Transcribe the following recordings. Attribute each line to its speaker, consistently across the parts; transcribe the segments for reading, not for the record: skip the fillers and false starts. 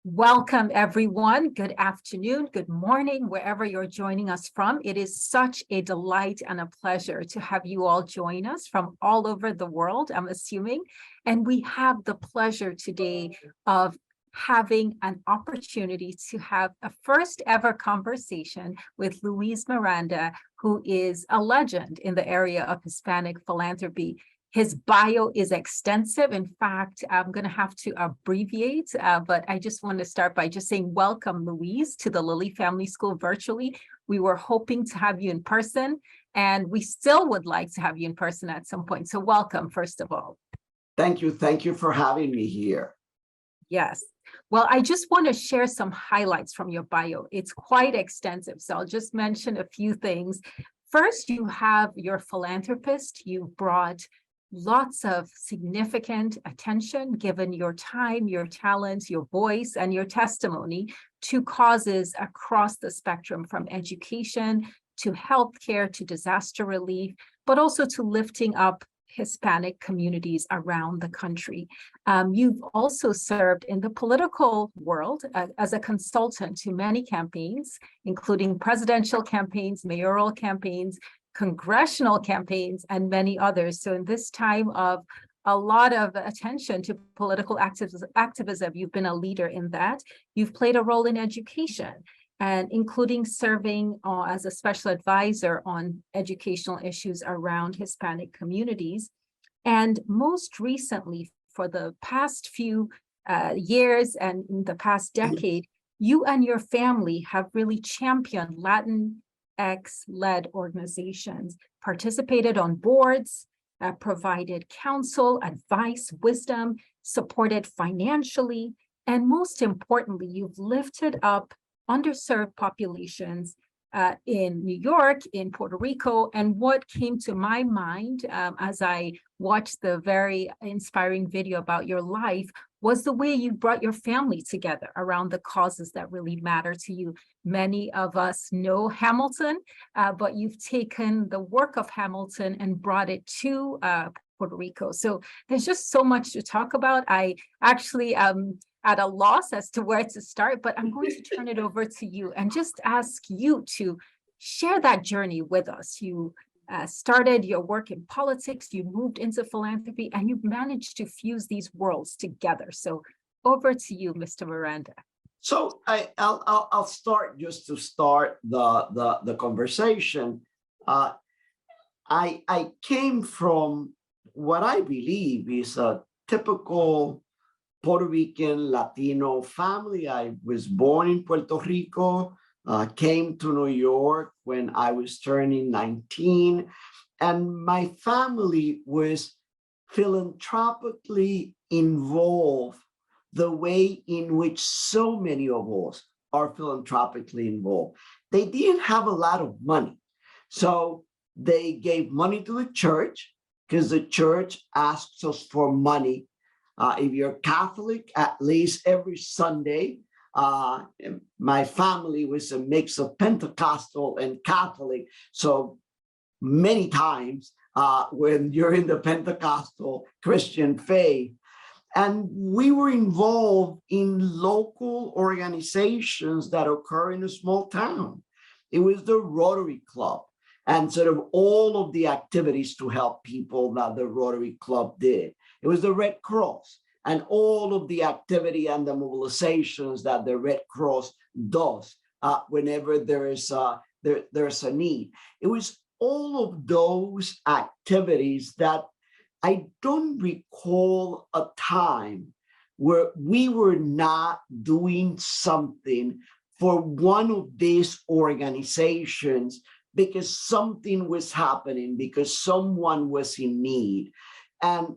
Speaker 1: Welcome, everyone. Good afternoon, good morning, wherever you're joining us from. It is such a delight and a pleasure to have you all join us from all over the world, I'm assuming. And we have the pleasure today of having an opportunity to have a first ever conversation with Luis Miranda, who is a legend in the area of Hispanic philanthropy. His bio is extensive. In fact, I'm going to have to abbreviate, but I just want to start by just saying welcome, Louise, to the Lilly Family School virtually. We were hoping to have you in person, and we still would like to have you in person at some point. So welcome, first of all.
Speaker 2: Thank you. Thank you for having me here.
Speaker 1: Yes. Well, I just want to share some highlights from your bio. It's quite extensive, so I'll just mention a few things. First, you have your philanthropist. You brought lots of significant attention, given your time, your talents, your voice, and your testimony to causes across the spectrum, from education to healthcare to disaster relief, but also to lifting up Hispanic communities around the country. You've also served in the political world as a consultant to many campaigns, including presidential campaigns, mayoral campaigns, congressional campaigns, and many others. So in this time of a lot of attention to political activism, you've been a leader in that. You've played a role in education, and including serving as a special advisor on educational issues around Hispanic communities. And most recently, for the past few years and in the past decade, you and your family have really championed Latinx-led organizations, participated on boards, provided counsel, advice, wisdom, supported financially, and most importantly, you've lifted up underserved populations in New York, in Puerto Rico. And what came to my mind as I watched the very inspiring video about your life was the way you brought your family together around the causes that really matter to you. Many of us know Hamilton, but you've taken the work of Hamilton and brought it to Puerto Rico. So there's just so much to talk about. I actually at a loss as to where to start, but I'm going to turn it over to you and just ask you to share that journey with us. You started your work in politics, you moved into philanthropy, and you've managed to fuse these worlds together. So over to you, Mr. Miranda.
Speaker 2: So I'll start just to start the conversation. I came from what I believe is a typical Puerto Rican Latino family. I was born in Puerto Rico, came to New York when I was turning 19, and my family was philanthropically involved the way in which so many of us are philanthropically involved. They didn't have a lot of money, so they gave money to the church because the church asks us for money. If you're Catholic, at least every Sunday. My family was a mix of Pentecostal and Catholic. So many times when you're in the Pentecostal Christian faith, and we were involved in local organizations that occur in a small town. It was the Rotary Club and sort of all of the activities to help people that the Rotary Club did. It was the Red Cross and all of the activity and the mobilizations that the Red Cross does whenever there's a need. It was all of those activities that I don't recall a time where we were not doing something for one of these organizations because something was happening, because someone was in need. And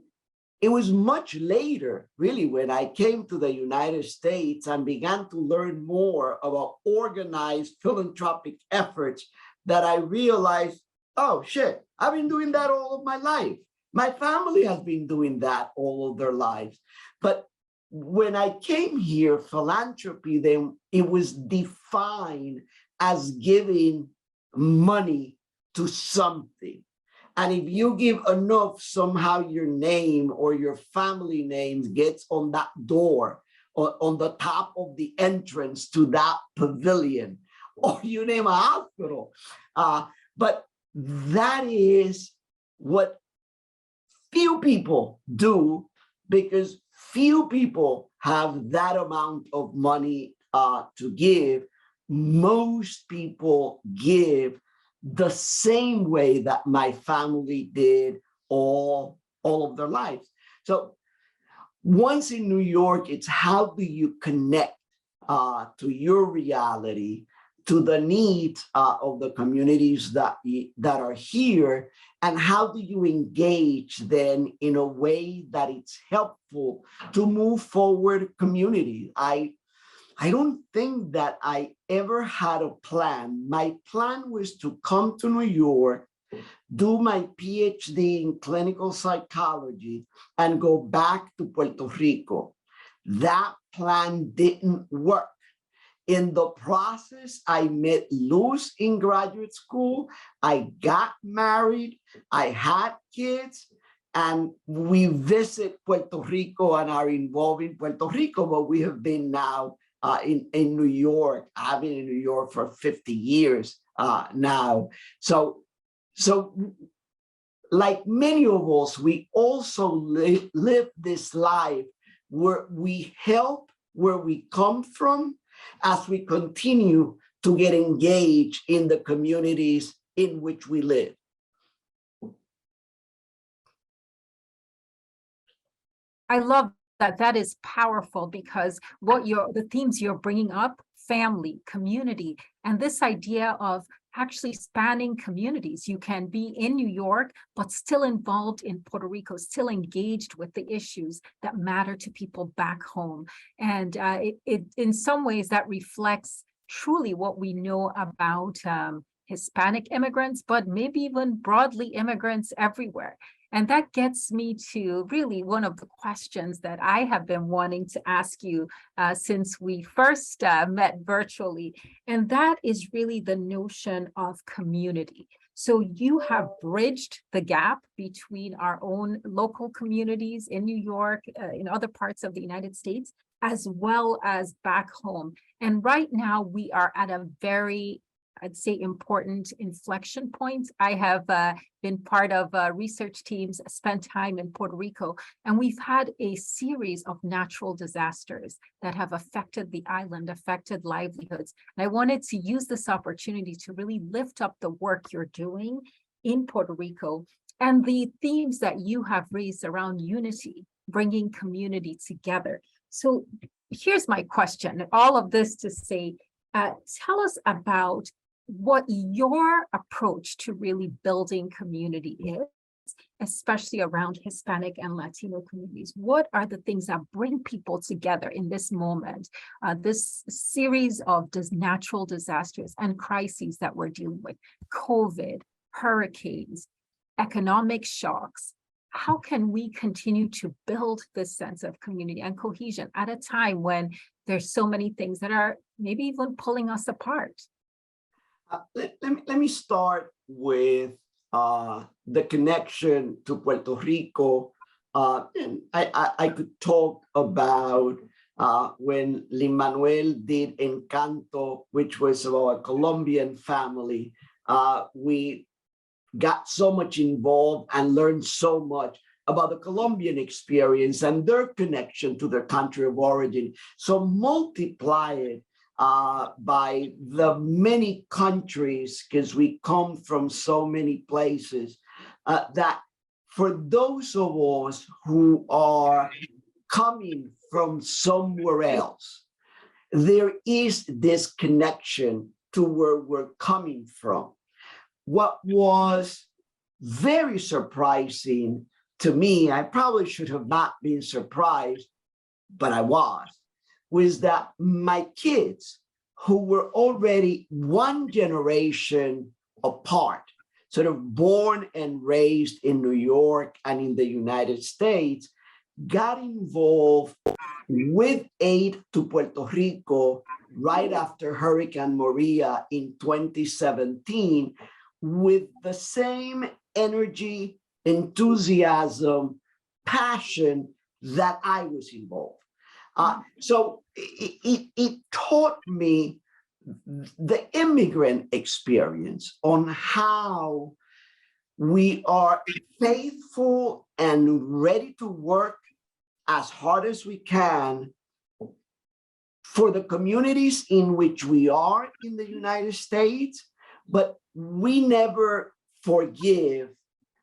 Speaker 2: it was much later, really, when I came to the United States and began to learn more about organized philanthropic efforts that I realized, oh, shit, I've been doing that all of my life. My family has been doing that all of their lives. But when I came here, philanthropy, then it was defined as giving money to something. And if you give enough, somehow your name or your family name gets on that door on the top of the entrance to that pavilion, or you name a hospital. But that is what few people do, because few people have that amount of money to give. Most people give the same way that my family did all of their lives. So once in New York, it's how do you connect to your reality, to the needs of the communities that are here, and how do you engage then in a way that it's helpful to move forward community. I don't think that I ever had a plan. My plan was to come to New York, do my PhD in clinical psychology, and go back to Puerto Rico. That plan didn't work. In the process, I met Luz in graduate school. I got married. I had kids. And we visit Puerto Rico and are involved in Puerto Rico, but we have been now in New York. I've been in New York for 50 years now. So like many of us, we also live this life where we help where we come from as we continue to get engaged in the communities in which we live.
Speaker 1: I love that. That is powerful, because the themes you're bringing up, family, community, and this idea of actually spanning communities. You can be in New York, but still involved in Puerto Rico, still engaged with the issues that matter to people back home. And it in some ways that reflects truly what we know about Hispanic immigrants, but maybe even broadly immigrants everywhere. And that gets me to really one of the questions that I have been wanting to ask you since we first met virtually. And that is really the notion of community. So you have bridged the gap between our own local communities in New York, in other parts of the United States, as well as back home. And right now we are at a very, I'd say, important inflection point. I have been part of research teams, spent time in Puerto Rico, and we've had a series of natural disasters that have affected the island, affected livelihoods. And I wanted to use this opportunity to really lift up the work you're doing in Puerto Rico and the themes that you have raised around unity, bringing community together. So here's my question, all of this to say, tell us about what your approach to really building community is, especially around Hispanic and Latino communities. What are the things that bring people together in this moment, this series of natural disasters and crises that we're dealing with, COVID, hurricanes, economic shocks? How can we continue to build this sense of community and cohesion at a time when there's so many things that are maybe even pulling us apart?
Speaker 2: Let me start with the connection to Puerto Rico. And I could talk about when Lin-Manuel did Encanto, which was about a Colombian family. We got so much involved and learned so much about the Colombian experience and their connection to their country of origin. So multiply it by the many countries, because we come from so many places, that for those of us who are coming from somewhere else, there is this connection to where we're coming from. What was very surprising to me, I probably should have not been surprised, but I was that my kids, who were already one generation apart, sort of born and raised in New York and in the United States, got involved with aid to Puerto Rico right after Hurricane Maria in 2017, with the same energy, enthusiasm, passion that I was involved. So it taught me the immigrant experience on how we are faithful and ready to work as hard as we can for the communities in which we are in the United States, but we never forgive,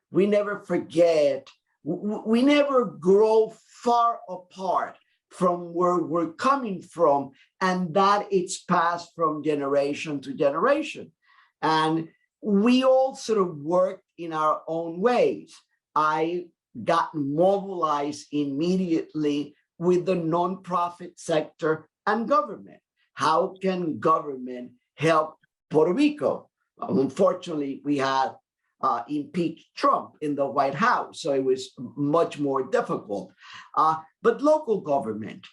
Speaker 2: we never forget, we never grow far apart from where we're coming from, and that it's passed from generation to generation. And we all sort of work in our own ways. I got mobilized immediately with the nonprofit sector and government. How can government help Puerto Rico? Unfortunately, we had impeached Trump in the White House, so it was much more difficult. But local government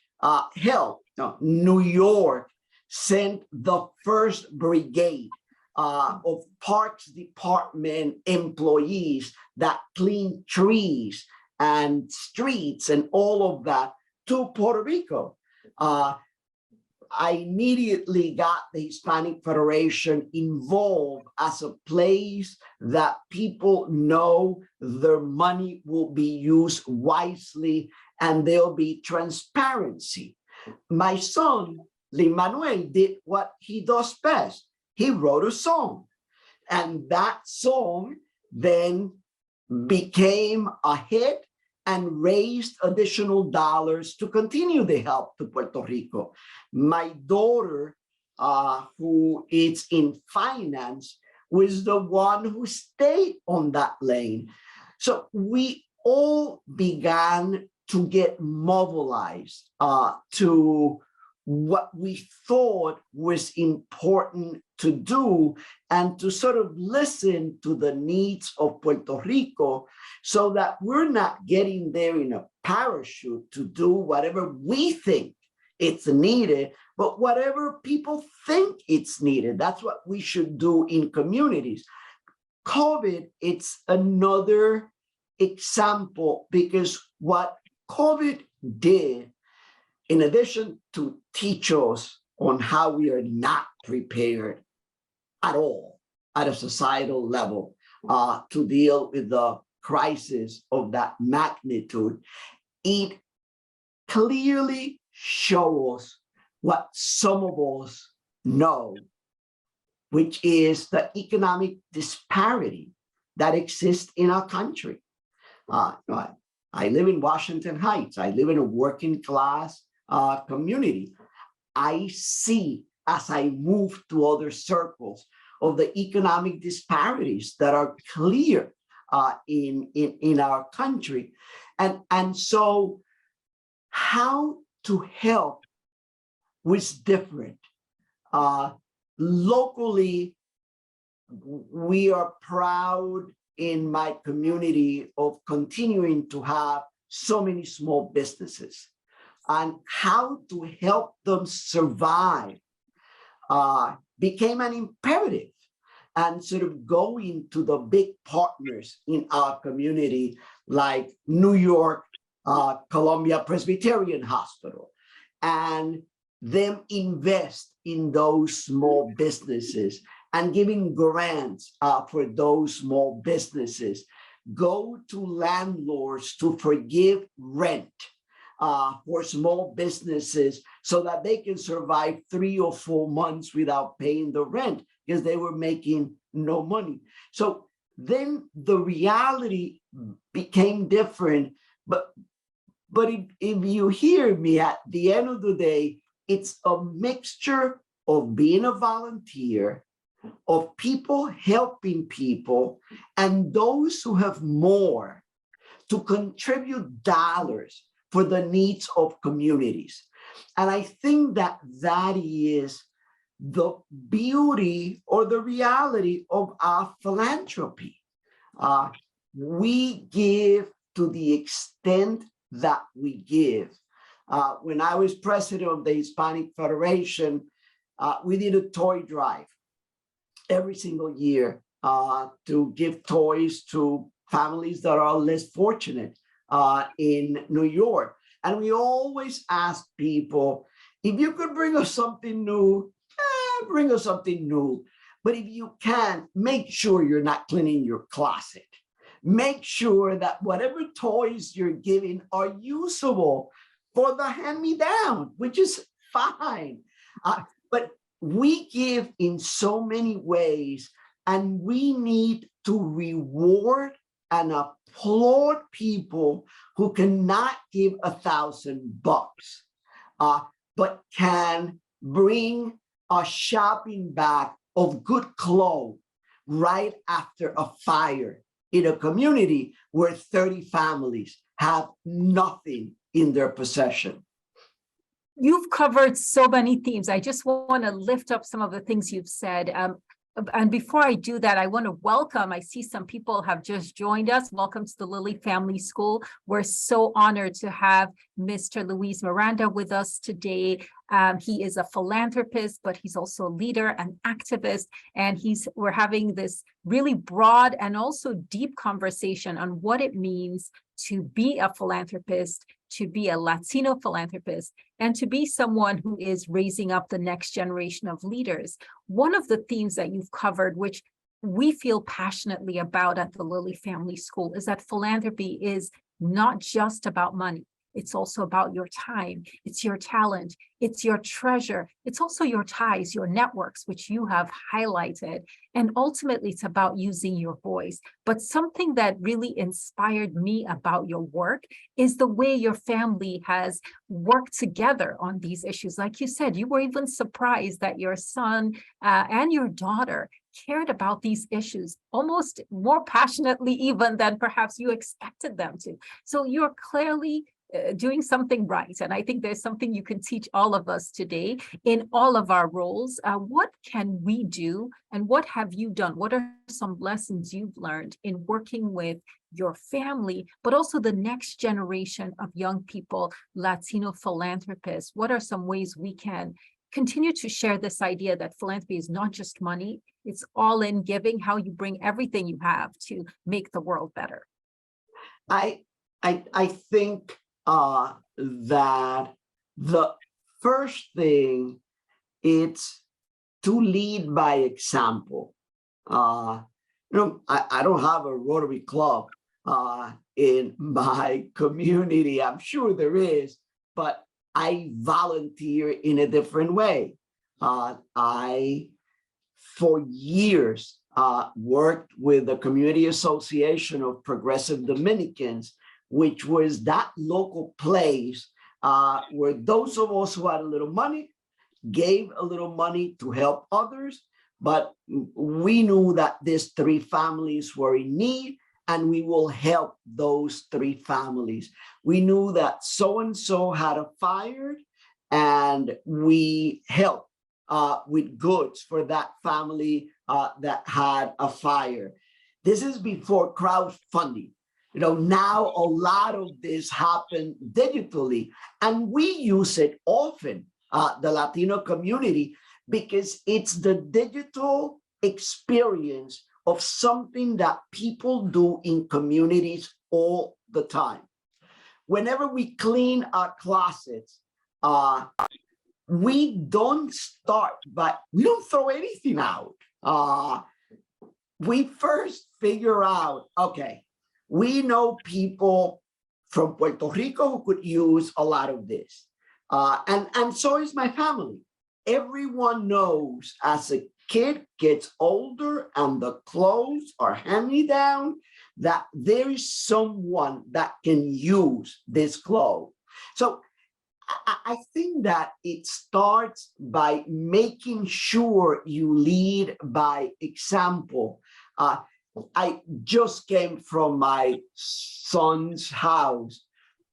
Speaker 2: helped. New York sent the first brigade of Parks Department employees that clean trees and streets and all of that to Puerto Rico. I immediately got the Hispanic Federation involved as a place that people know their money will be used wisely and there'll be transparency. My son, Lin-Manuel, did what he does best. He wrote a song, and that song then became a hit and raised additional dollars to continue the help to Puerto Rico. My daughter, who is in finance, was the one who stayed on that lane. So we all began to get mobilized to what we thought was important to do and to sort of listen to the needs of Puerto Rico so that we're not getting there in a parachute to do whatever we think it's needed, but whatever people think it's needed. That's what we should do in communities. COVID, it's another example because what COVID did, in addition to teach us on how we are not prepared at all at a societal level to deal with the crisis of that magnitude, it clearly shows what some of us know, which is the economic disparity that exists in our country. I live in Washington Heights. I live in a working class community. I see, as I move to other circles, of the economic disparities that are clear in our country. And so how to help was different. Locally, we are proud in my community of continuing to have so many small businesses, and how to help them survive became an imperative. And sort of going to the big partners in our community, like New York, Columbia Presbyterian Hospital, and them invest in those small businesses and giving grants for those small businesses. Go to landlords to forgive rent for small businesses so that they can survive 3 or 4 months without paying the rent because they were making no money. So then the reality became different. But if you hear me, at the end of the day, it's a mixture of being a volunteer, of people helping people, and those who have more to contribute dollars for the needs of communities. And I think that that is the beauty or the reality of our philanthropy. We give to the extent that we give. When I was president of the Hispanic Federation, we did a toy drive every single year to give toys to families that are less fortunate in New York. And we always ask people, if you could bring us something new, bring us something new. But if you can't, make sure you're not cleaning your closet. Make sure that whatever toys you're giving are usable for the hand-me-down, which is fine. But we give in so many ways, and we need to reward and applaud people who cannot give $1,000, but can bring a shopping bag of good clothes right after a fire in a community where 30 families have nothing in their possession.
Speaker 1: You've covered so many themes. I just want to lift up some of the things you've said. And before I do that, I want to welcome, I see some people have just joined us. Welcome to the Lilly Family School. We're so honored to have Mr. Luis Miranda with us today. He is a philanthropist, but he's also a leader, an activist, and we're having this really broad and also deep conversation on what it means to be a philanthropist, to be a Latino philanthropist, and to be someone who is raising up the next generation of leaders. One of the themes that you've covered, which we feel passionately about at the Lilly Family School, is that philanthropy is not just about money. It's also about your time. It's your talent. It's your treasure. It's also your ties, your networks, which you have highlighted. And ultimately, it's about using your voice. But something that really inspired me about your work is the way your family has worked together on these issues. Like you said, you were even surprised that your son and your daughter cared about these issues almost more passionately even than perhaps you expected them to. So you're clearly doing something right. And I think there's something you can teach all of us today in all of our roles. What can we do and what have you done? What are some lessons you've learned in working with your family, but also the next generation of young people, Latino philanthropists? What are some ways we can continue to share this idea that philanthropy is not just money, it's all in giving, how you bring everything you have to make the world better?
Speaker 2: I think that the first thing is to lead by example. I don't have a Rotary Club in my community. I'm sure there is, but I volunteer in a different way. I, for years, worked with the Community Association of Progressive Dominicans, which was that local place where those of us who had a little money gave a little money to help others, but we knew that these 3 families were in need, and we will help those 3 families. We knew that so-and-so had a fire, and we helped with goods for that family that had a fire. This is before crowdfunding. Now a lot of this happens digitally, and we use it often, the Latino community, because it's the digital experience of something that people do in communities all the time. Whenever we clean our closets, we don't throw anything out. We first figure out, okay, we know people from Puerto Rico who could use a lot of this. And so is my family. Everyone knows as a kid gets older and the clothes are hand-me-down, that there is someone that can use this clothes. So I think that it starts by making sure you lead by example. I just came from my son's house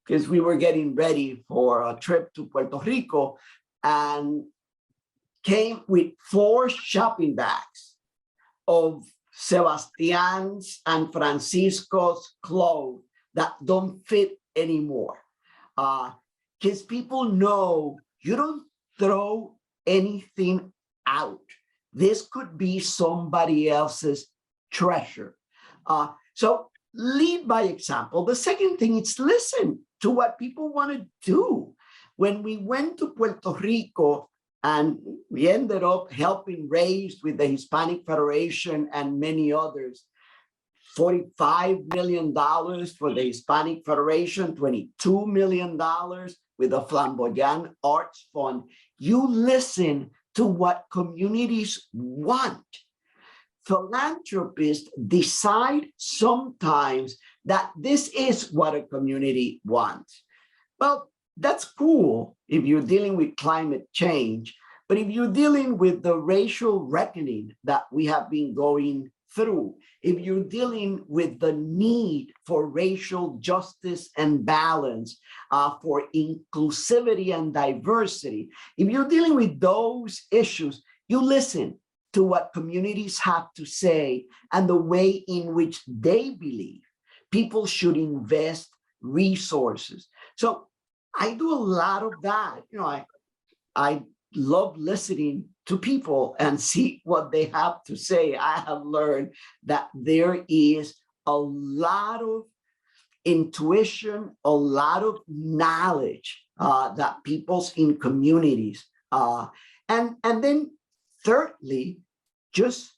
Speaker 2: because we were getting ready for a trip to Puerto Rico, and came with 4 shopping bags of Sebastian's and Francisco's clothes that don't fit anymore. Because people know you don't throw anything out. This could be somebody else's treasure. So lead by example. The second thing is listen. to what people want to do. When we went to Puerto Rico, and we ended up helping raise with the Hispanic Federation and many others, $45 million for the Hispanic Federation, $22 million with the Flamboyant Arts Fund. You listen to what communities want. Philanthropists decide sometimes that this is what a community wants. Well, that's cool if you're dealing with climate change, but if you're dealing with the racial reckoning that we have been going through, if you're dealing with the need for racial justice and balance, for inclusivity and diversity, if you're dealing with those issues, you listen to what communities have to say and the way in which they believe people should invest resources. So I do a lot of that. I love listening to people and see what they have to say. I have learned that there is a lot of intuition, a lot of knowledge that people's in communities. And then thirdly, just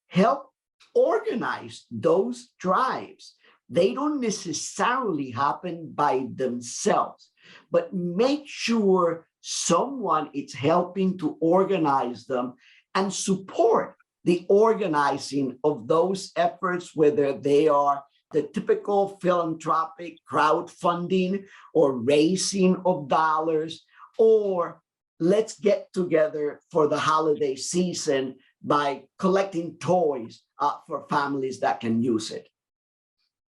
Speaker 2: help organize those drives. They don't necessarily happen by themselves, but make sure someone is helping to organize them and support the organizing of those efforts, whether they are the typical philanthropic crowdfunding or raising of dollars, or let's get together for the holiday season by collecting toys for families that can use it.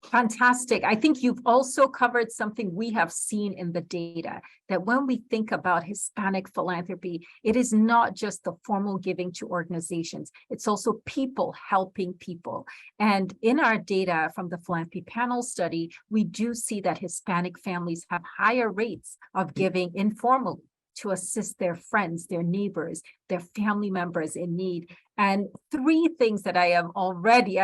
Speaker 1: Fantastic. I think you've also covered something we have seen in the data, that when we think about Hispanic philanthropy, it is not just the formal giving to organizations, it's also people helping people. And in our data from the Philanthropy Panel study, we do see that Hispanic families have higher rates of giving informally to assist their friends, their neighbors, their family members in need. And three things that I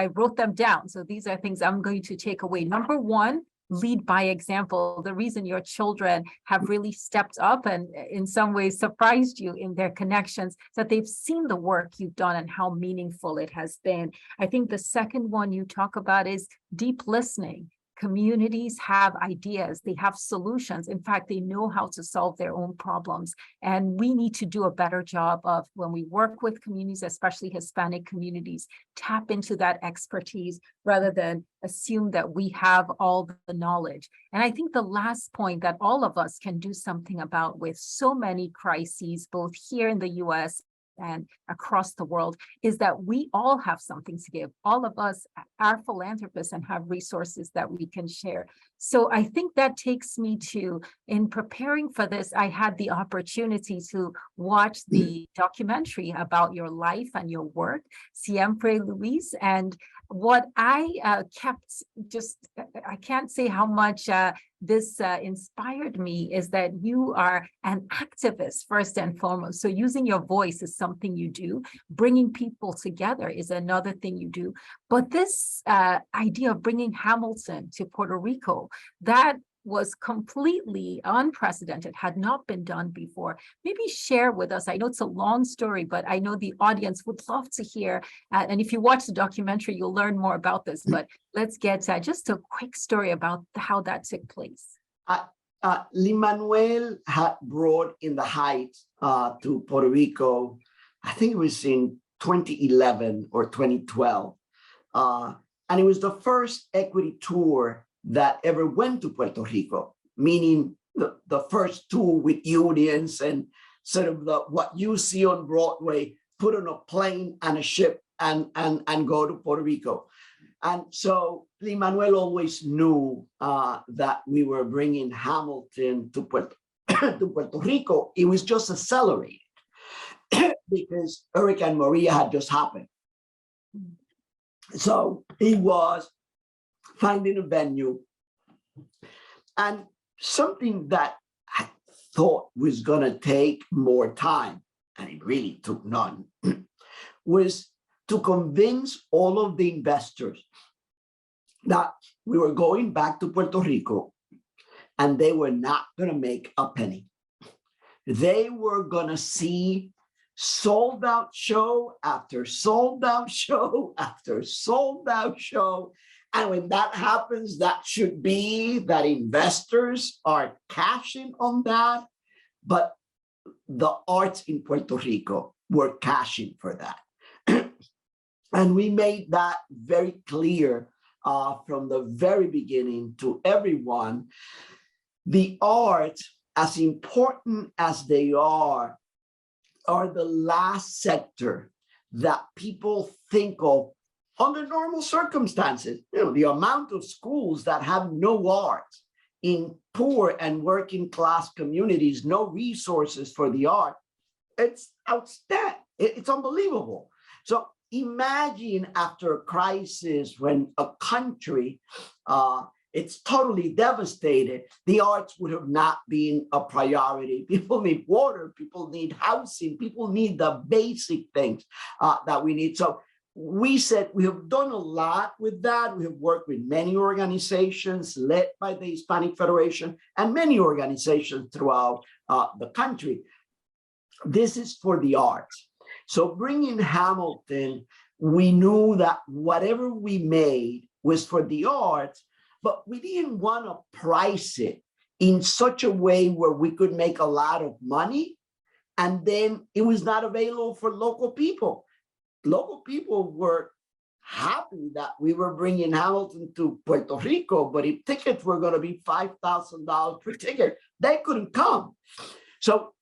Speaker 1: wrote them down. So these are things I'm going to take away. Number one, lead by example. The reason your children have really stepped up and in some ways surprised you in their connections, that they've seen the work you've done and how meaningful it has been. I think the second one you talk about is deep listening. Communities have ideas, they have solutions. In fact, they know how to solve their own problems. And we need to do a better job of, when we work with communities, especially Hispanic communities, tap into that expertise rather than assume that we have all the knowledge. And I think the last point that all of us can do something about, with so many crises, both here in the US and across the world, is that we all have something to give. All of us are philanthropists and have resources that we can share. So I think that takes me to, in preparing for this, I had the opportunity to watch the documentary about your life and your work, Siempre Luis. And what I I can't say how much this inspired me, is that you are an activist first and foremost. So using your voice is something you do. Bringing people together is another thing you do. But this idea of bringing Hamilton to Puerto Rico, that was completely unprecedented, had not been done before. Maybe share with us, I know it's a long story, but I know the audience would love to hear, and if you watch the documentary, you'll learn more about this, but let's get just a quick story about how that took place.
Speaker 2: Lin-Manuel had brought In the Heights to Puerto Rico, I think it was in 2011 or 2012. And it was the first equity tour that ever went to Puerto Rico, meaning the first tour with unions and sort of what you see on Broadway, put on a plane and a ship and go to Puerto Rico. And so Lin-Manuel always knew that we were bringing Hamilton to Puerto Rico. It was just accelerated because Hurricane Maria had just happened. So he was finding a venue, and something that I thought was going to take more time, and it really took none, was to convince all of the investors that we were going back to Puerto Rico, and they were not going to make a penny. They were going to see sold out show after sold out show after sold out show. And when that happens, that should be that investors are cashing on that. But the arts in Puerto Rico were cashing for that. And we made that very clear from the very beginning to everyone. The arts, as important as they are the last sector that people think of under normal circumstances. You know, the amount of schools that have no arts in poor and working class communities, no resources for the art, it's outstanding. It's unbelievable. So imagine after a crisis when a country it's totally devastated, the arts would have not been a priority. People need water, people need housing, people need the basic things that we need. So we said we have done a lot with that. We have worked with many organizations led by the Hispanic Federation and many organizations throughout the country. This is for the arts. So bringing Hamilton, we knew that whatever we made was for the arts, but we didn't want to price it in such a way where we could make a lot of money, and then it was not available for local people. Local people were happy that we were bringing Hamilton to Puerto Rico, but if tickets were going to be $5,000 per ticket, they couldn't come. So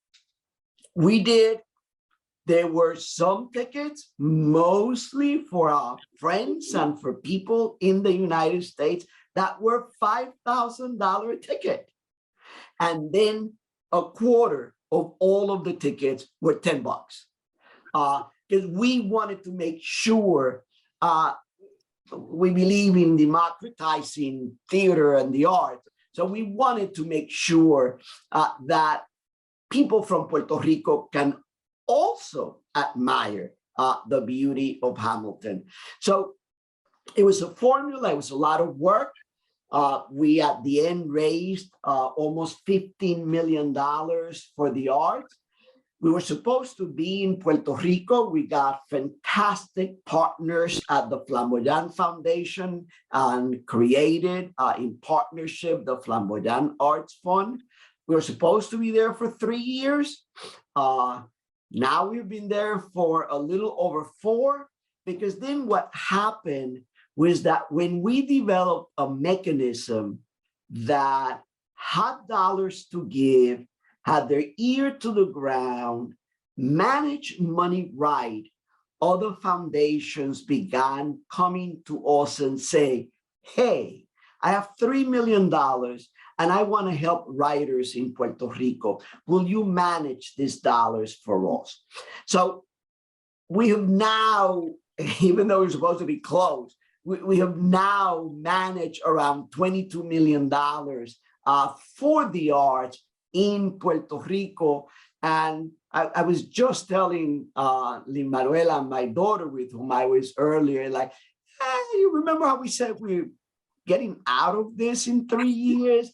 Speaker 2: we did. There were some tickets, mostly for our friends and for people in the United States, that were $5,000 a ticket. And then a quarter of all of the tickets were $10. Because we wanted to make sure we believe in democratizing theater and the arts. So we wanted to make sure that people from Puerto Rico can also admire the beauty of Hamilton. So it was a formula, it was a lot of work. We at the end raised almost $15 million for the arts. We were supposed to be in Puerto Rico. We got fantastic partners at the Flamboyant Foundation and created in partnership the Flamboyant Arts Fund. We were supposed to be there for 3 years. Now we've been there for a little over 4, because then what happened was that when we developed a mechanism that had dollars to give, had their ear to the ground, managed money right, other foundations began coming to us and say, hey, I have $3 million and I want to help writers in Puerto Rico. Will you manage these dollars for us? So we have now, even though we're supposed to be closed, we have now managed around $22 million for the arts in Puerto Rico. And I was just telling Lin-Manuela, my daughter with whom I was earlier, like, hey, you remember how we said we're getting out of this in 3 years?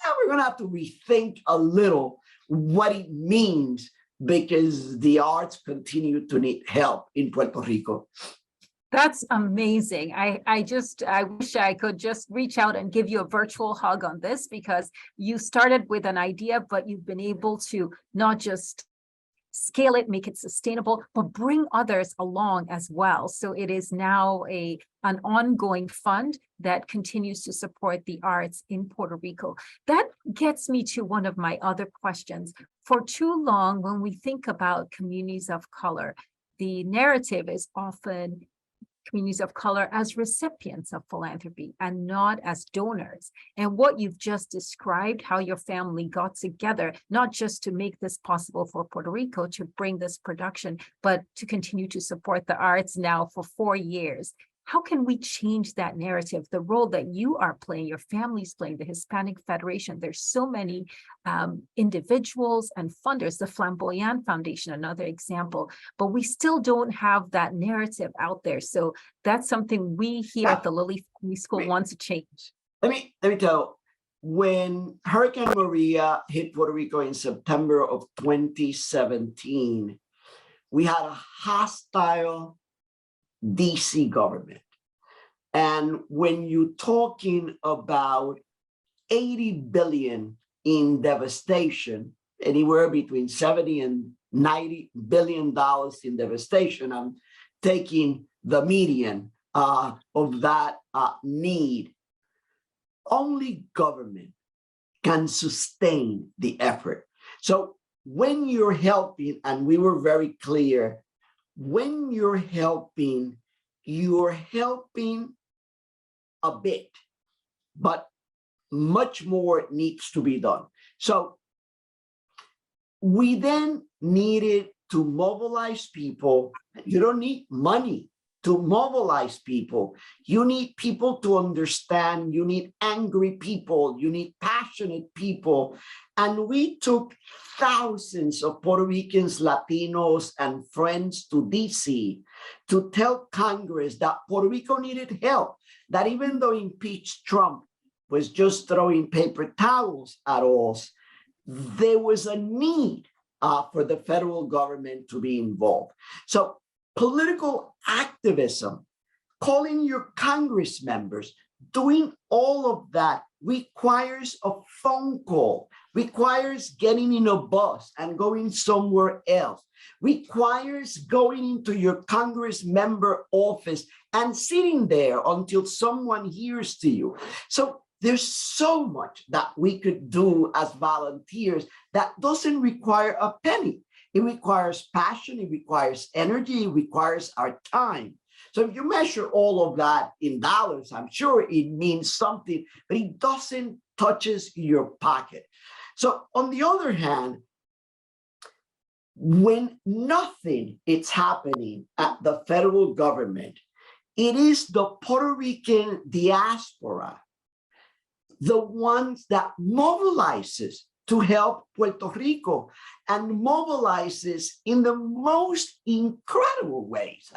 Speaker 2: Now we're gonna have to rethink a little what it means, because the arts continue to need help in Puerto Rico.
Speaker 1: That's amazing. I wish I could just reach out and give you a virtual hug on this, because you started with an idea, but you've been able to not just scale it, make it sustainable, but bring others along as well. So it is now an ongoing fund that continues to support the arts in Puerto Rico. That gets me to one of my other questions. For too long, when we think about communities of color, the narrative is often communities of color as recipients of philanthropy and not as donors. And what you've just described, how your family got together, not just to make this possible for Puerto Rico, to bring this production, but to continue to support the arts now for 4 years. How can we change that narrative, the role that you are playing, your family's playing, the Hispanic Federation? There's so many individuals and funders, the Flamboyant Foundation, another example, but we still don't have that narrative out there. So that's something we here at the Lilly Family School want to change.
Speaker 2: Let me tell you, when Hurricane Maria hit Puerto Rico in September of 2017, we had a hostile DC government. And when you're talking about 80 billion in devastation, anywhere between 70 and 90 billion dollars in devastation, I'm taking the median of that need. Only government can sustain the effort. So when you're helping, and we were very clear, when you're helping a bit, but much more needs to be done. So we then needed to mobilize people. You don't need money to mobilize people. You need people to understand. You need angry people. You need passionate people. And we took thousands of Puerto Ricans, Latinos, and friends to DC to tell Congress that Puerto Rico needed help, that even though impeached Trump was just throwing paper towels at us, there was a need for the federal government to be involved. So political activism, calling your Congress members, doing all of that requires a phone call, requires getting in a bus and going somewhere else, requires going into your Congress member office and sitting there until someone hears to you. So there's so much that we could do as volunteers that doesn't require a penny. It requires passion, it requires energy, it requires our time. So if you measure all of that in dollars, I'm sure it means something, but it doesn't touches your pocket. So on the other hand, when nothing is happening at the federal government, it is the Puerto Rican diaspora, the ones that mobilizes to help Puerto Rico and mobilizes in the most incredible ways.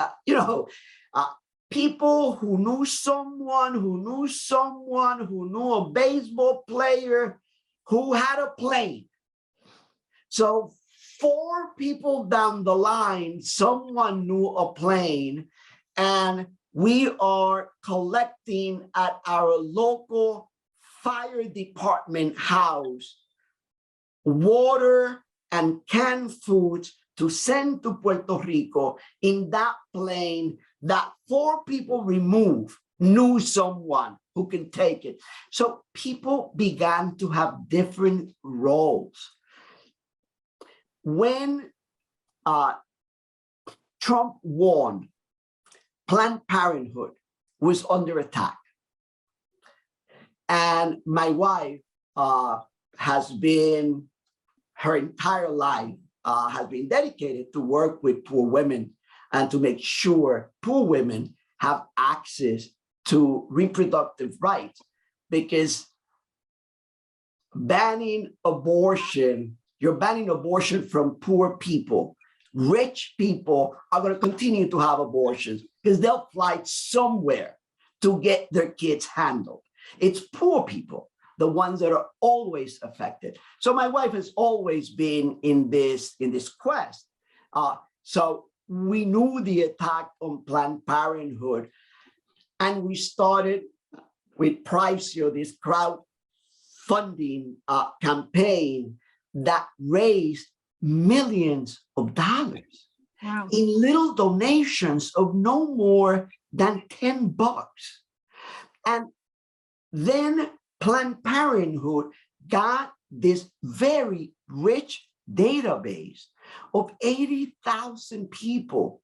Speaker 2: People who knew someone, who knew someone, who knew a baseball player, who had a plane. So 4 people down the line, someone knew a plane, and we are collecting at our local fire department house water and canned foods to send to Puerto Rico in that plane that 4 people removed knew someone who can take it. So people began to have different roles. When Trump won, Planned Parenthood was under attack. And my wife has been, her entire life has been dedicated to work with poor women and to make sure poor women have access to reproductive rights, because banning abortion, you're banning abortion from poor people. Rich people are going to continue to have abortions because they'll fly somewhere to get their kids handled. It's poor people, the ones that are always affected. So my wife has always been in this quest. So we knew the attack on Planned Parenthood, and we started with Pricio, this crowdfunding campaign that raised millions of dollars.
Speaker 1: Wow.
Speaker 2: In little donations of no more than $10. And then Planned Parenthood got this very rich database of 80,000 people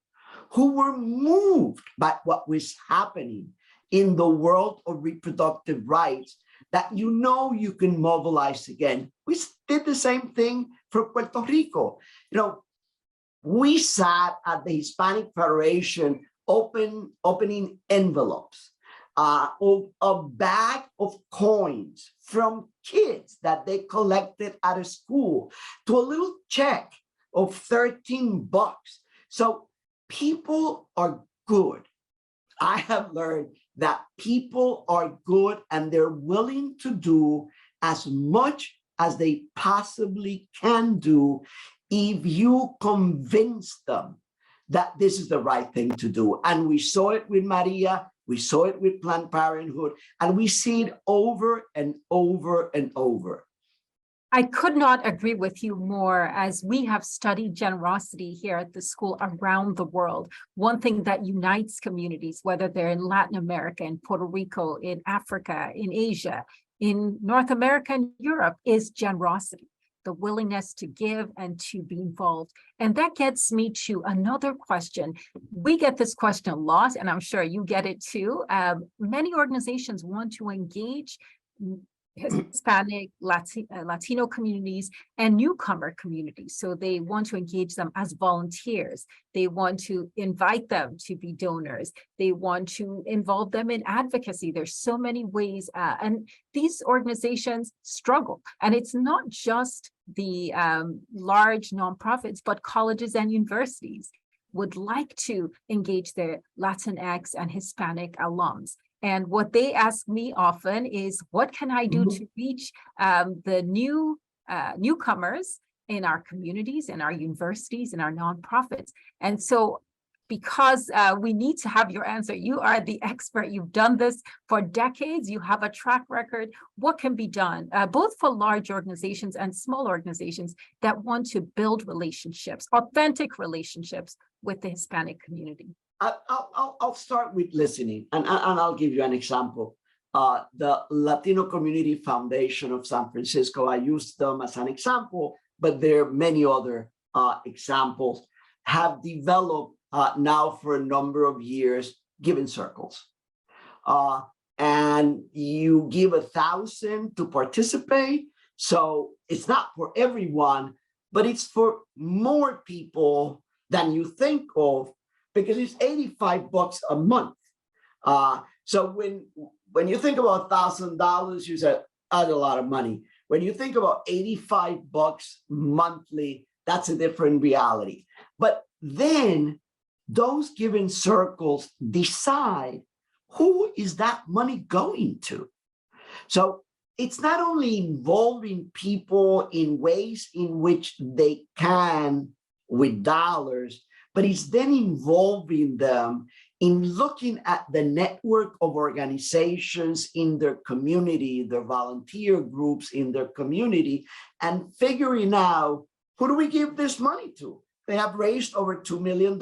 Speaker 2: who were moved by what was happening in the world of reproductive rights, that you can mobilize again. We did the same thing for Puerto Rico. We sat at the Hispanic Federation opening envelopes, of a bag of coins from kids that they collected at a school, to a little check of $13. So people are good. I have learned that people are good and they're willing to do as much as they possibly can do if you convince them that this is the right thing to do. And we saw it with Maria, we saw it with Planned Parenthood, and we see it over and over and over.
Speaker 1: I could not agree with you more, as we have studied generosity here at the school around the world. One thing that unites communities, whether they're in Latin America, in Puerto Rico, in Africa, in Asia, in North America and Europe, is generosity, the willingness to give and to be involved. And that gets me to another question. We get this question a lot, and I'm sure you get it too. Many organizations want to engage Hispanic, Latino communities and newcomer communities. So they want to engage them as volunteers. They want to invite them to be donors. They want to involve them in advocacy. There's so many ways, and these organizations struggle. And it's not just the large nonprofits, but colleges and universities would like to engage their Latinx and Hispanic alums. And what they ask me often is, what can I do to reach the newcomers in our communities, in our universities, in our nonprofits? And so, because we need to have your answer, you are the expert. You've done this for decades. You have a track record. What can be done, both for large organizations and small organizations that want to build relationships, authentic relationships with the Hispanic community?
Speaker 2: I'll start with listening, and I'll give you an example. The Latino Community Foundation of San Francisco, I use them as an example, but there are many other examples, have developed now for a number of years giving circles. And you give 1,000 to participate. So it's not for everyone, but it's for more people than you think of, because it's $85 a month. So when you think about $1,000, you say, that's a lot of money. When you think about $85 monthly, that's a different reality. But then those given circles decide who is that money going to. So it's not only involving people in ways in which they can with dollars, but it's then involving them in looking at the network of organizations in their community, their volunteer groups in their community, and figuring out, who do we give this money to? They have raised over $2 million.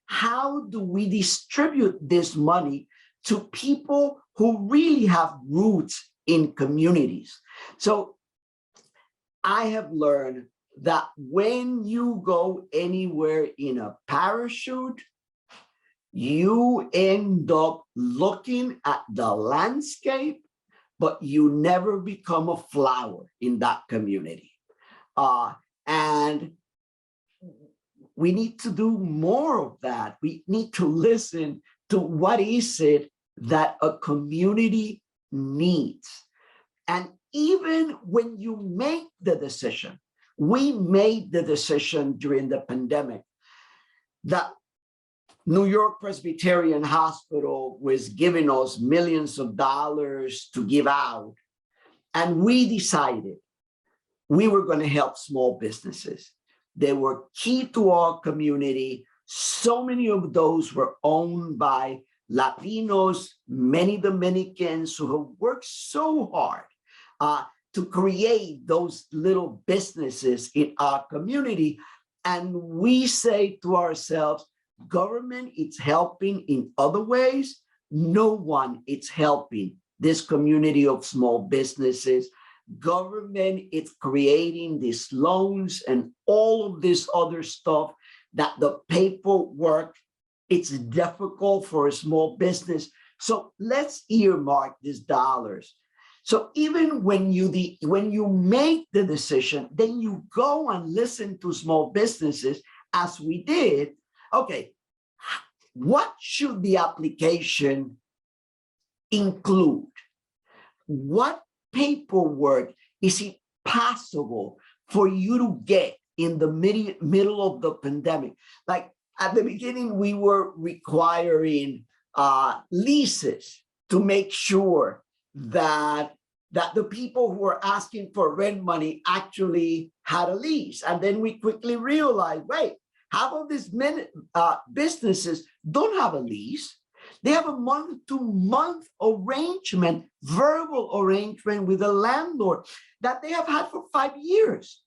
Speaker 2: How do we distribute this money to people who really have roots in communities? So I have learned that when you go anywhere in a parachute, you end up looking at the landscape, but you never become a flower in that community. And we need to do more of that. We need to listen to what is it that a community needs. And even when you make the decision, we made the decision during the pandemic that New York Presbyterian Hospital was giving us millions of dollars to give out. And we decided we were going to help small businesses. They were key to our community. So many of those were owned by Latinos, many Dominicans who have worked so hard to create those little businesses in our community. And we say to ourselves, government is helping in other ways. No one is helping this community of small businesses. Government is creating these loans and all of this other stuff that the paperwork, it's difficult for a small business. So let's earmark these dollars. So even when you make the decision, then you go and listen to small businesses, as we did. Okay, what should the application include? What paperwork is it possible for you to get in the middle of the pandemic? Like at the beginning, we were requiring leases to make sure that the people who were asking for rent money actually had a lease. And then we quickly realized, wait, half of these businesses don't have a lease. They have a month-to-month arrangement, verbal arrangement with the landlord that they have had for 5 years.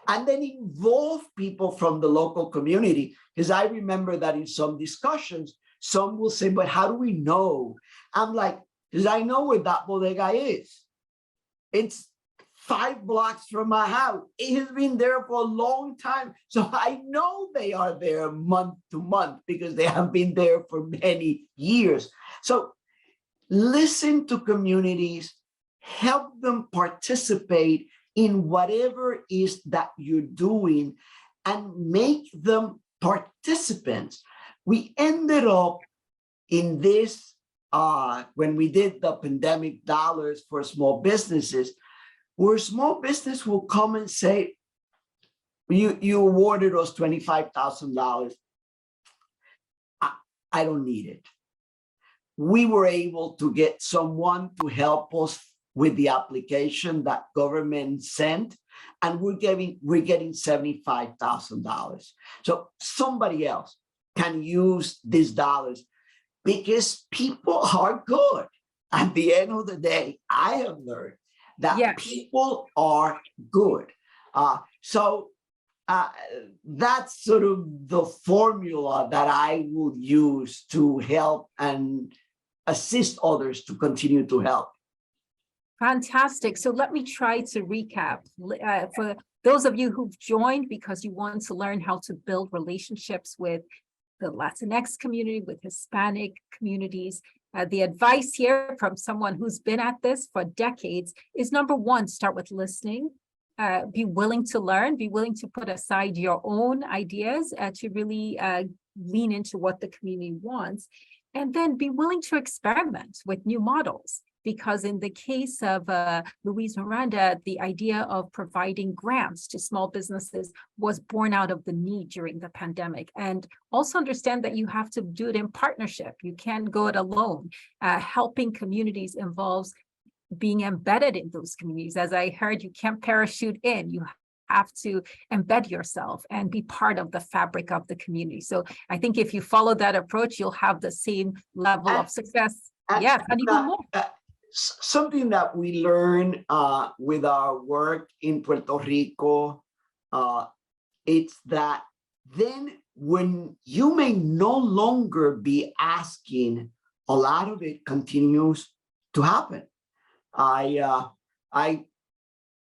Speaker 2: And then involve people from the local community. Because I remember that in some discussions, some will say, but how do we know? I'm like, because I know where that bodega is. It's 5 blocks from my house. It has been there for a long time. So I know they are there month to month because they have been there for many years. So listen to communities, help them participate in whatever is that you're doing and make them participants. We ended up in this, when we did the pandemic dollars for small businesses, where small business will come and say, you awarded us $25,000. I don't need it. We were able to get someone to help us with the application that government sent, and we're getting $75,000. So somebody else can use these dollars because people are good. At the end of the day, I have learned that
Speaker 1: Yes.
Speaker 2: people are good. That's sort of the formula that I will use to help and assist others to continue to help.
Speaker 1: Fantastic. So let me try to recap. For those of you who've joined because you want to learn how to build relationships with the Latinx community, with Hispanic communities, the advice here from someone who's been at this for decades is, number one, start with listening. Be willing to learn, be willing to put aside your own ideas to really lean into what the community wants. And then be willing to experiment with new models. Because in the case of Luis Miranda, the idea of providing grants to small businesses was born out of the need during the pandemic. And also understand that you have to do it in partnership. You can't go it alone. Helping communities involves being embedded in those communities. As I heard, you can't parachute in. You have to embed yourself and be part of the fabric of the community. So I think if you follow that approach, you'll have the same level of success. Yes, and even more.
Speaker 2: Something that we learn with our work in Puerto Rico, it's that then when you may no longer be asking, a lot of it continues to happen.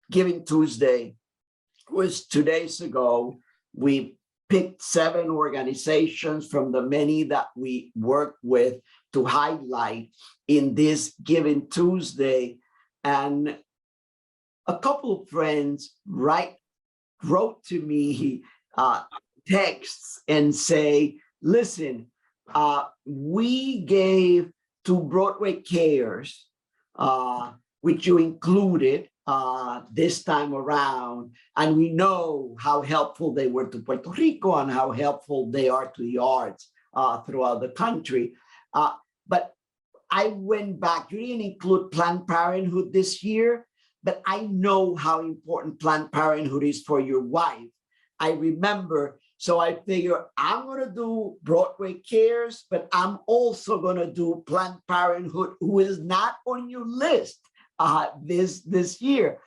Speaker 2: Giving Tuesday was 2 days ago. We picked 7 organizations from the many that we work with to highlight in this Giving Tuesday. And a couple of friends wrote to me texts and say, listen, we gave to Broadway Cares, which you included this time around, and we know how helpful they were to Puerto Rico and how helpful they are to the arts throughout the country. But I went back, you didn't include Planned Parenthood this year, but I know how important Planned Parenthood is for your wife. I remember, so I figure I'm gonna do Broadway Cares, but I'm also gonna do Planned Parenthood, who is not on your list this year.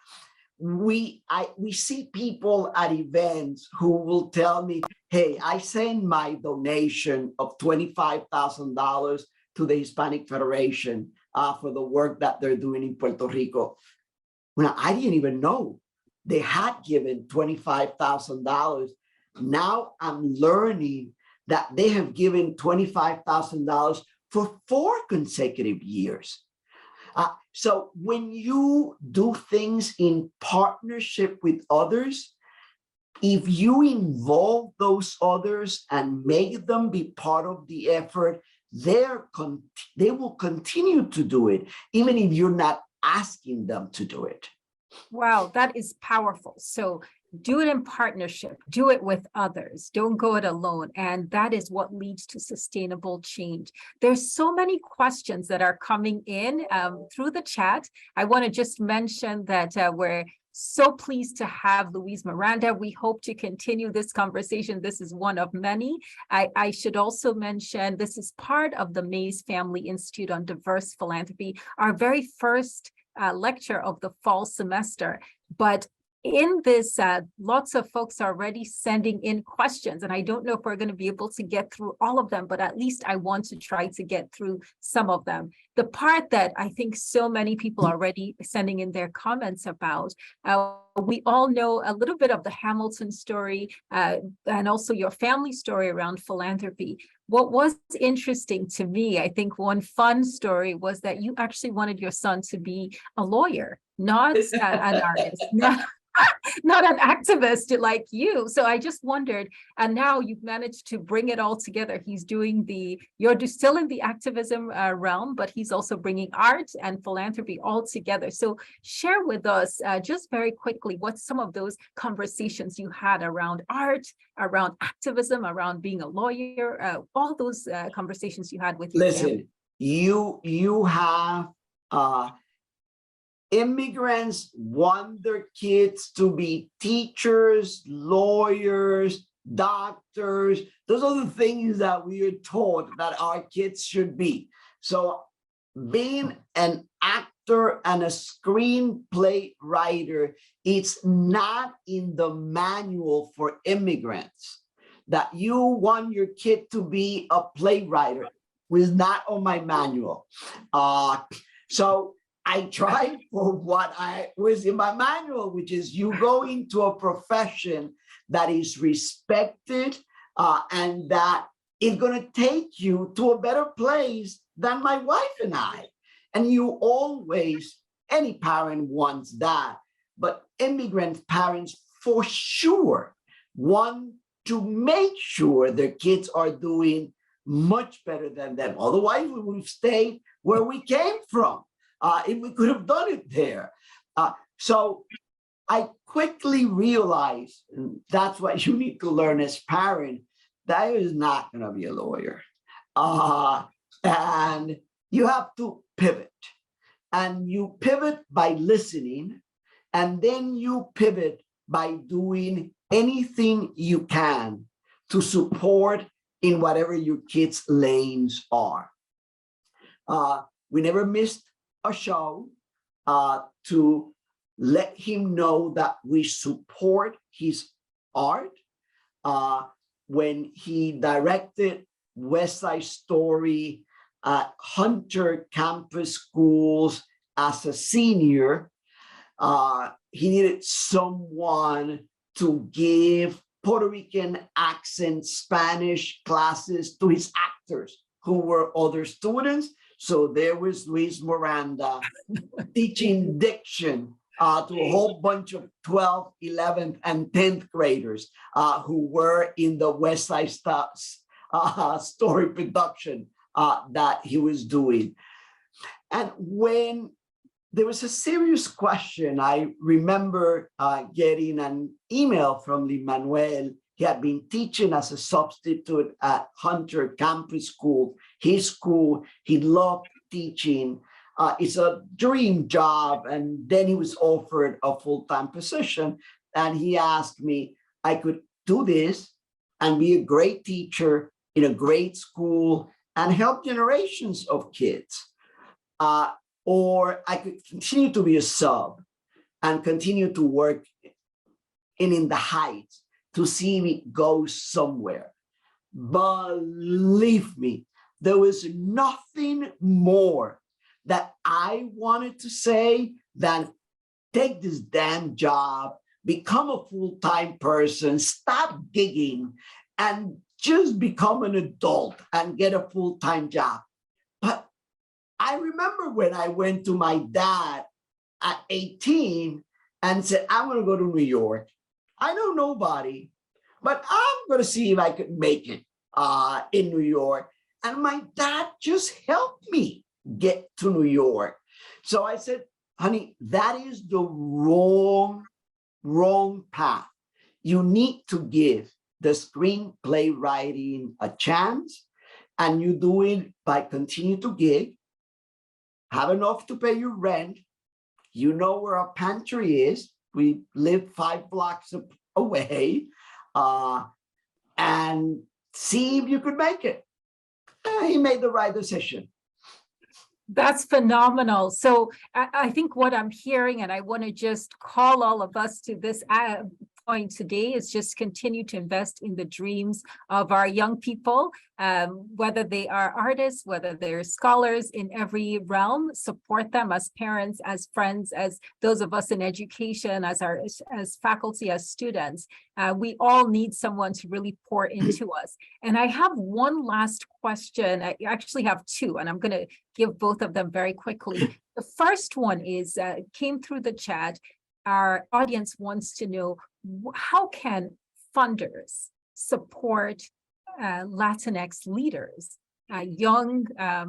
Speaker 2: We see people at events who will tell me, hey, I send my donation of $25,000 to the Hispanic Federation for the work that they're doing in Puerto Rico. Well, I didn't even know they had given $25,000. Now I'm learning that they have given $25,000 for 4 consecutive years. So when you do things in partnership with others, if you involve those others and make them be part of the effort, they will continue to do it, even if you're not asking them to do it.
Speaker 1: Wow, that is powerful. So do it in partnership, do it with others, don't go it alone. And that is what leads to sustainable change. There's so many questions that are coming in through the chat. I want to just mention that we're so pleased to have Louise Miranda. We hope to continue this conversation. This is one of many. I should also mention this is part of the Mays Family Institute on Diverse Philanthropy, our very first lecture of the fall semester. But in this, lots of folks are already sending in questions, and I don't know if we're going to be able to get through all of them, but at least I want to try to get through some of them. The part that I think so many people are already sending in their comments about, we all know a little bit of the Hamilton story and also your family story around philanthropy. What was interesting to me, I think one fun story was that you actually wanted your son to be a lawyer, not an artist, not an activist like you. So I just wondered, and now you've managed to bring it all together. He's doing you're still in the activism realm, but he's also bringing art and philanthropy all together. So share with us just very quickly what some of those conversations you had around art, around activism, around being a lawyer, all those conversations you had with your family.
Speaker 2: Listen, you have immigrants want their kids to be teachers, lawyers, doctors. Those are the things that we are taught that our kids should be. So being an actor and a screenplay writer, it's not in the manual for immigrants. That you want your kid to be a playwright was not on my manual. So I tried for what I was in my manual, which is you go into a profession that is respected and that is going to take you to a better place than my wife and I. And you always, any parent wants that, but immigrant parents for sure want to make sure their kids are doing much better than them. Otherwise, we would have stayed where we came from. If we could have done it there. So I quickly realized, and that's what you need to learn as parent, that is not going to be a lawyer. And you have to pivot. And you pivot by listening, and then you pivot by doing anything you can to support in whatever your kids' lanes are. We never missed a show to let him know that we support his art. When he directed West Side Story at Hunter Campus Schools as a senior, he needed someone to give Puerto Rican accent Spanish classes to his actors who were other students. So there was Luis Miranda teaching diction to a whole bunch of 12th, 11th, and 10th graders who were in the West Side Story production that he was doing. And when there was a serious question, I remember getting an email from Lin-Manuel. He had been teaching as a substitute at Hunter Campus School, his school. He loved teaching. It's a dream job. And then he was offered a full-time position. And he asked me, I could do this and be a great teacher in a great school and help generations of kids. Or I could continue to be a sub and continue to work in the Heights to see me go somewhere. Believe me, there was nothing more that I wanted to say than take this damn job, become a full-time person, stop gigging, and just become an adult and get a full-time job. But I remember when I went to my dad at 18 and said, I'm going to go to New York. I know nobody, but I'm going to see if I could make it in New York. And my dad just helped me get to New York. So I said, honey, that is the wrong path. You need to give the screenplay writing a chance, and you do it by continue to gig, have enough to pay your rent. You know where our pantry is. We live 5 blocks away, and see if you could make it. He made the right decision.
Speaker 1: That's phenomenal. So I think what I'm hearing, and I want to just call all of us to this point today, is just continue to invest in the dreams of our young people, whether they are artists, whether they're scholars in every realm. Support them as parents, as friends, as those of us in education, as faculty, as students. We all need someone to really pour into us. And I have one last question. I actually have two, and I'm going to give both of them very quickly. The first one is came through the chat. Our audience wants to know, how can funders support Latinx leaders, young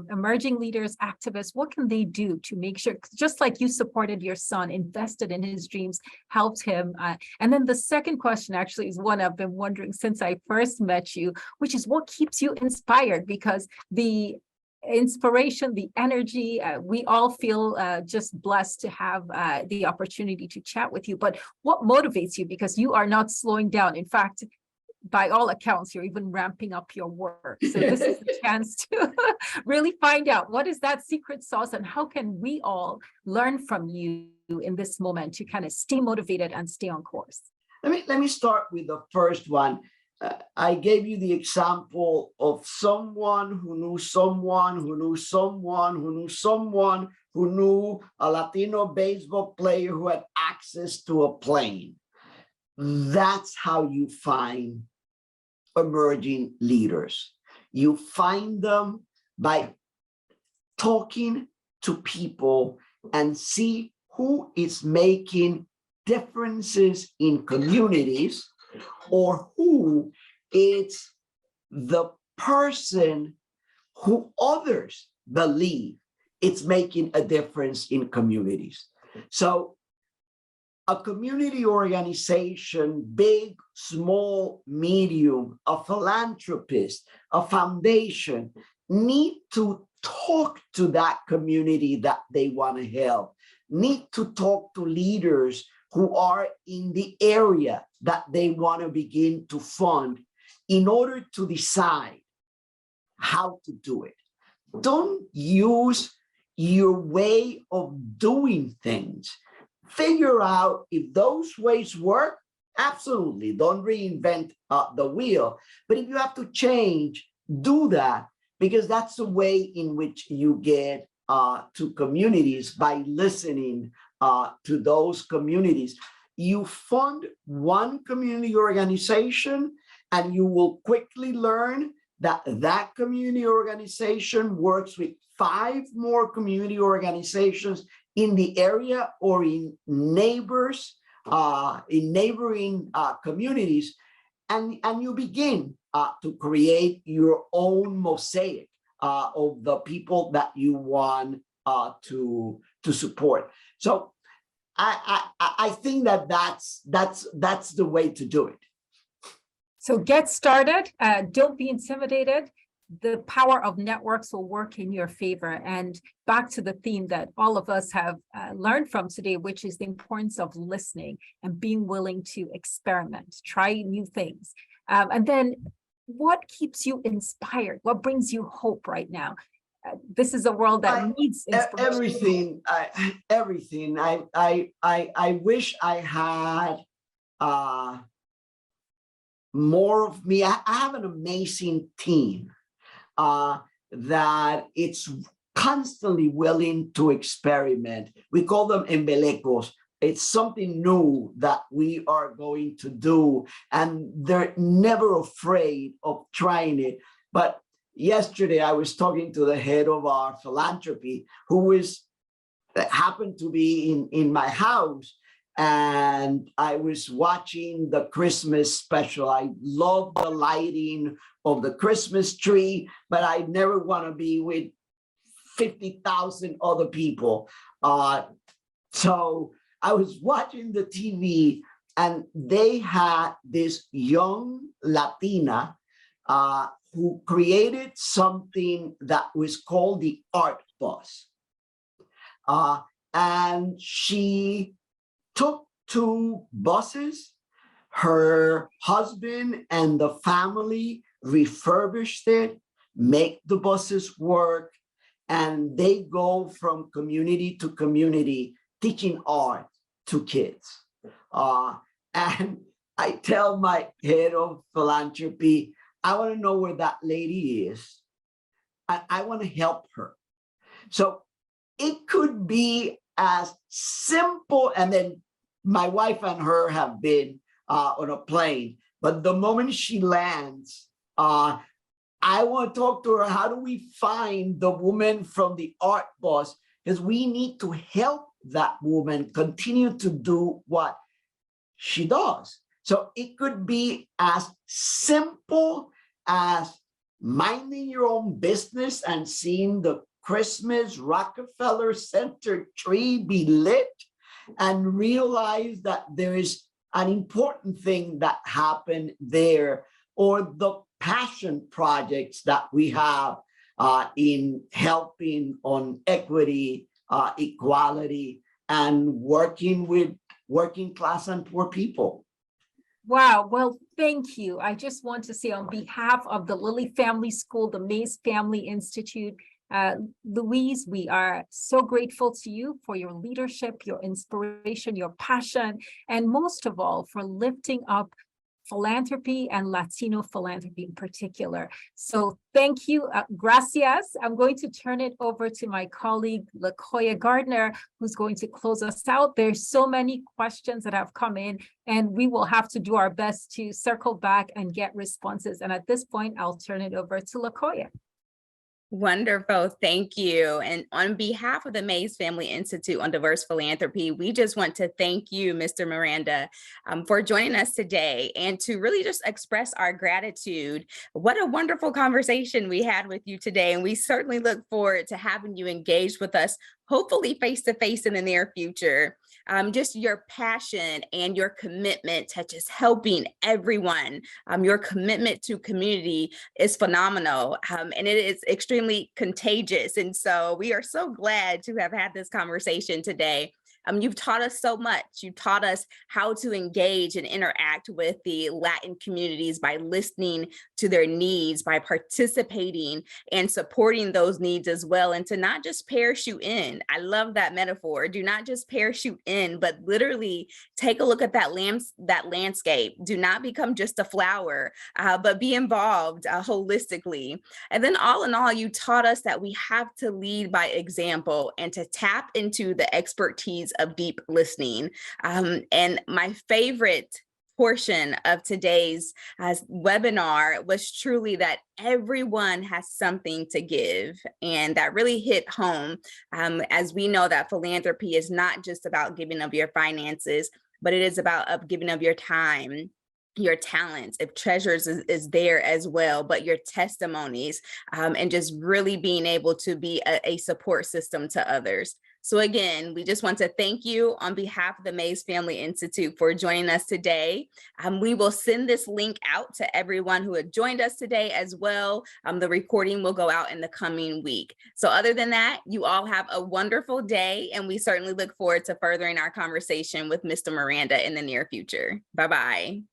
Speaker 1: emerging leaders, activists? What can they do to make sure, just like you supported your son, invested in his dreams, helped him? And then the second question actually is one I've been wondering since I first met you, which is what keeps you inspired? Because the inspiration, the energy, we all feel just blessed to have the opportunity to chat with you. But what motivates you? Because you are not slowing down. In fact, by all accounts, you're even ramping up your work. So this is a chance to really find out what is that secret sauce, and how can we all learn from you in this moment to kind of stay motivated and stay on course?
Speaker 2: Let me start with the first one. I gave you the example of someone who knew someone who knew someone who knew someone who knew a Latino baseball player who had access to a plane. That's how you find emerging leaders. You find them by talking to people and see who is making differences in communities, or who is the person who others believe it's making a difference in communities. So a community organization, big, small, medium, a philanthropist, a foundation, need to talk to that community that they want to help, need to talk to leaders who are in the area that they want to begin to fund in order to decide how to do it. Don't use your way of doing things. Figure out if those ways work. Absolutely, don't reinvent the wheel. But if you have to change, do that, because that's the way in which you get to communities, by listening to those communities. You fund one community organization, and you will quickly learn that that community organization works with 5 more community organizations in the area or in neighbors, in neighboring communities, and you begin to create your own mosaic of the people that you want to support. So I think that's the way to do it.
Speaker 1: So get started. Don't be intimidated. The power of networks will work in your favor. And back to the theme that all of us have learned from today, which is the importance of listening and being willing to experiment, try new things. And then what keeps you inspired? What brings you hope right now? This is a world that needs inspiration.
Speaker 2: Everything. I wish I had more of me. I have an amazing team that it's constantly willing to experiment. We call them embelecos. It's something new that we are going to do, and they're never afraid of trying it. But yesterday, I was talking to the head of our philanthropy, who happened to be in my house, and I was watching the Christmas special. I love the lighting of the Christmas tree, but I never want to be with 50,000 other people. So I was watching the TV, and they had this young Latina who created something that was called the Art Bus. And she took 2 buses. Her husband and the family refurbished it, make the buses work, and they go from community to community teaching art to kids. And I tell my head of philanthropy, I want to know where that lady is. I want to help her. So it could be as simple, and then my wife and her have been on a plane, but the moment she lands, I want to talk to her. How do we find the woman from the Art Bus? Because we need to help that woman continue to do what she does. So it could be as simple as minding your own business and seeing the Christmas Rockefeller Center tree be lit, and realize that there is an important thing that happened there, or the passion projects that we have in helping on equity, equality, and working with working class and poor people.
Speaker 1: Wow, well, thank you. I just want to say on behalf of the Lilly Family School, the Mays Family Institute, Louise, we are so grateful to you for your leadership, your inspiration, your passion, and most of all, for lifting up philanthropy and Latino philanthropy in particular. So thank you, gracias. I'm going to turn it over to my colleague, LaKoya Gardner, who's going to close us out. There's so many questions that have come in, and we will have to do our best to circle back and get responses. And at this point, I'll turn it over to LaKoya.
Speaker 3: Wonderful. Thank you. And on behalf of the Mays Family Institute on Diverse Philanthropy, we just want to thank you, Mr. Miranda, for joining us today, and to really just express our gratitude. What a wonderful conversation we had with you today. And we certainly look forward to having you engaged with us, hopefully face-to-face in the near future. Just your passion and your commitment to just helping everyone. Your commitment to community is phenomenal, and it is extremely contagious. And so we are so glad to have had this conversation today. You've taught us so much. You've taught us how to engage and interact with the Latin communities by listening to their needs, by participating and supporting those needs as well, and to not just parachute in. I love that metaphor. Do not just parachute in, but literally take a look at that landscape. Do not become just a flower, but be involved holistically. And then all in all, you taught us that we have to lead by example and to tap into the expertise of deep listening. And my favorite portion of today's webinar was truly that everyone has something to give, and that really hit home, as we know that philanthropy is not just about giving of your finances, but it is about giving of your time, your talents, if treasures is there as well, but your testimonies, and just really being able to be a support system to others. So again, we just want to thank you on behalf of the Mays Family Institute for joining us today. We will send this link out to everyone who had joined us today as well. The recording will go out in the coming week. So other than that, you all have a wonderful day, and we certainly look forward to furthering our conversation with Mr. Miranda in the near future. Bye-bye.